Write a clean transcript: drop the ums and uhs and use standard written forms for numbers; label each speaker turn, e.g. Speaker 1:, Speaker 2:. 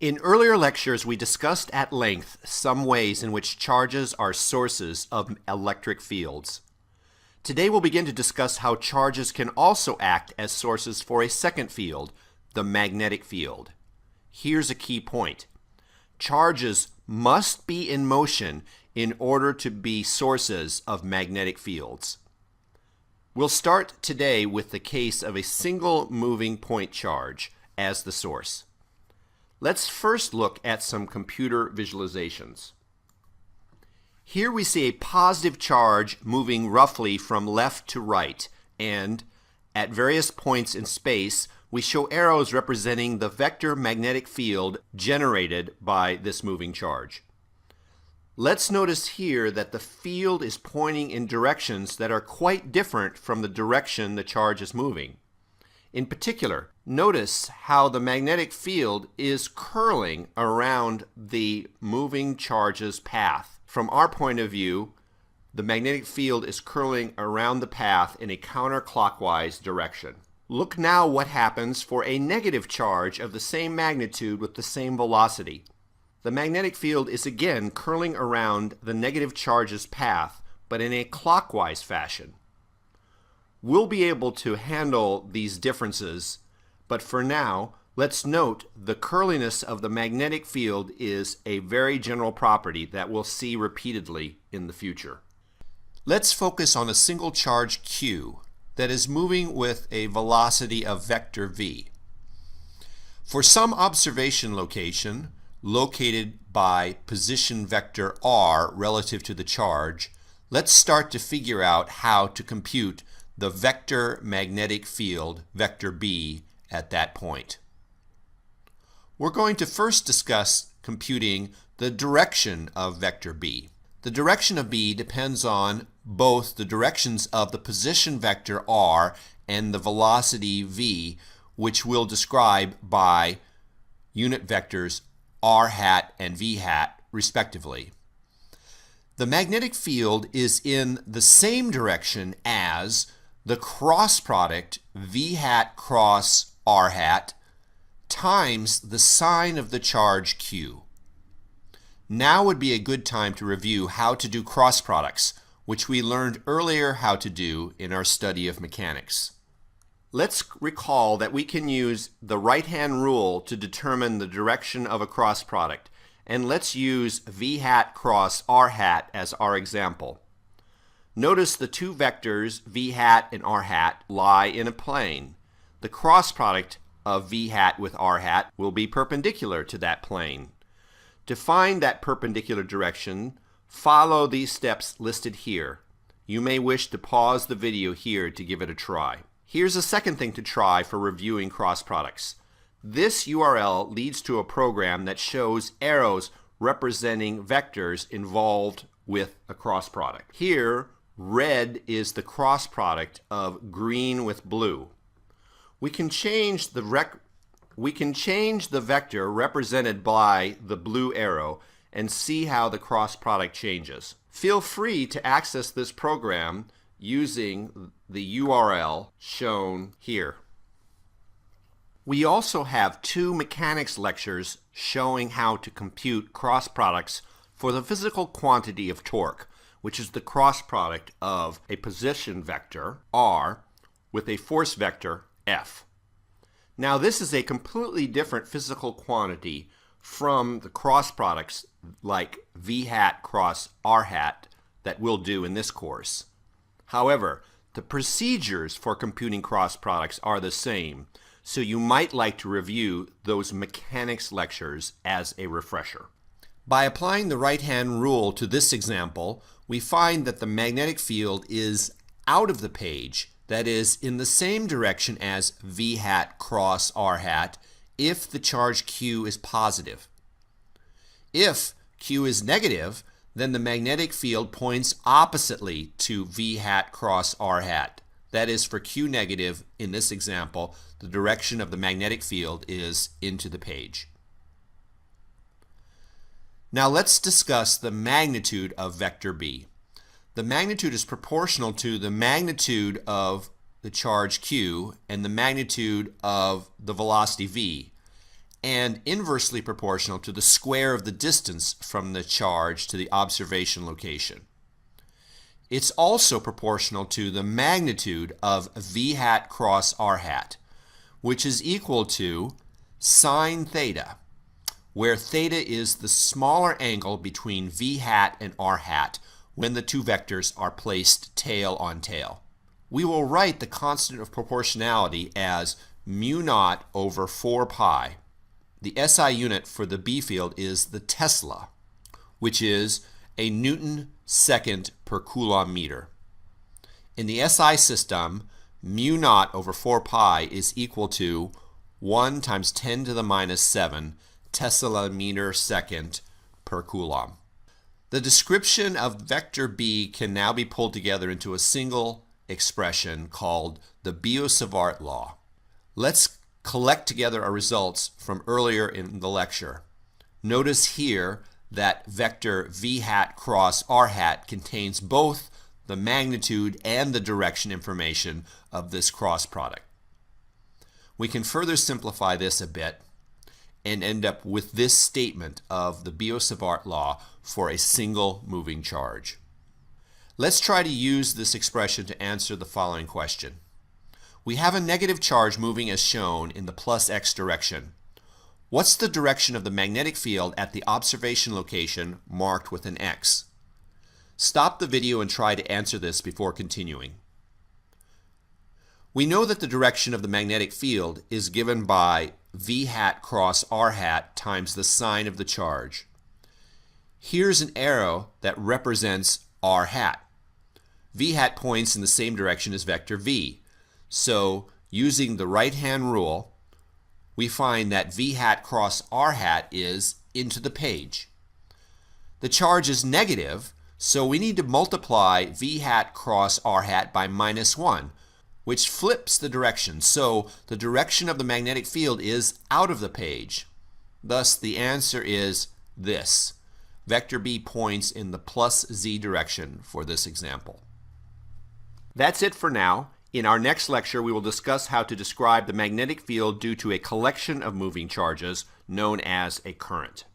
Speaker 1: In earlier lectures, we discussed at length some ways in which charges are sources of electric fields. Today we'll begin to discuss how charges can also act as sources for a second field, the magnetic field. Here's a key point. Charges must be in motion in order to be sources of magnetic fields. We'll start today with the case of a single moving point charge as the source. Let's first look at some computer visualizations. Here we see a positive charge moving roughly from left to right, and at various points in space, we show arrows representing the vector magnetic field generated by this moving charge. Let's notice here that the field is pointing in directions that are quite different from the direction the charge is moving. In particular, notice how the magnetic field is curling around the moving charge's path. From our point of view, the magnetic field is curling around the path in a counterclockwise direction. Look now what happens for a negative charge of the same magnitude with the same velocity. The magnetic field is again curling around the negative charge's path, but in a clockwise fashion. We'll be able to handle these differences, but for now, let's note the curliness of the magnetic field is a very general property that we'll see repeatedly in the future. Let's focus on a single charge Q that is moving with a velocity of vector v. For some observation location, located by position vector r relative to the charge, let's start to figure out how to compute the vector magnetic field, vector B, at that point. We're going to first discuss computing the direction of vector B. The direction of B depends on both the directions of the position vector r and the velocity v, which we'll describe by unit vectors r hat and v hat, respectively. The magnetic field is in the same direction as the cross product v hat cross r hat times the sign of the charge Q. Now would be a good time to review how to do cross products, which we learned earlier how to do in our study of mechanics. Let's recall that we can use the right-hand rule to determine the direction of a cross product, and let's use v hat cross r hat as our example. Notice the two vectors v hat and r hat lie in a plane. The cross product of v hat with r hat will be perpendicular to that plane. To find that perpendicular direction, follow these steps listed here. You may wish to pause the video here to give it a try. Here's a second thing to try for reviewing cross products. This URL leads to a program that shows arrows representing vectors involved with a cross product. Here, red is the cross product of green with blue. We can change the vector represented by the blue arrow and see how the cross product changes. Feel free to access this program using the URL shown here. We also have two mechanics lectures showing how to compute cross products for the physical quantity of torque, which is the cross product of a position vector, r, with a force vector, F. Now this is a completely different physical quantity from the cross products like v hat cross r hat that we'll do in this course. However, the procedures for computing cross products are the same, so you might like to review those mechanics lectures as a refresher. By applying the right-hand rule to this example, we find that the magnetic field is out of the page, that is, in the same direction as v hat cross r hat, if the charge Q is positive. If Q is negative, then the magnetic field points oppositely to v hat cross r hat. That is, for Q negative, in this example, the direction of the magnetic field is into the page. Now let's discuss the magnitude of vector B. The magnitude is proportional to the magnitude of the charge Q and the magnitude of the velocity v. and inversely proportional to the square of the distance from the charge to the observation location. It's also proportional to the magnitude of v hat cross r hat, which is equal to sine theta, where theta is the smaller angle between v hat and r hat when the two vectors are placed tail on tail. We will write the constant of proportionality as mu naught over 4 pi. The SI unit for the B field is the Tesla, which is a Newton second per Coulomb meter. In the SI system, mu naught over 4 pi is equal to 1 times 10 to the minus 7 Tesla meter second per Coulomb. The description of vector B can now be pulled together into a single expression called the Biot-Savart law. Let's collect together our results from earlier in the lecture. Notice here that vector v hat cross r hat contains both the magnitude and the direction information of this cross product. We can further simplify this a bit and end up with this statement of the Biot-Savart law for a single moving charge. Let's try to use this expression to answer the following question. We have a negative charge moving as shown in the plus x direction. What's the direction of the magnetic field at the observation location marked with an X? Stop the video and try to answer this before continuing. We know that the direction of the magnetic field is given by v hat cross r hat times the sign of the charge. Here's an arrow that represents r hat. V hat points in the same direction as vector v. So using the right-hand rule, we find that v hat cross r hat is into the page. The charge is negative, so we need to multiply v hat cross r hat by minus 1, which flips the direction. So the direction of the magnetic field is out of the page. Thus the answer is this. Vector B points in the plus z direction for this example. That's it for now. In our next lecture, we will discuss how to describe the magnetic field due to a collection of moving charges known as a current.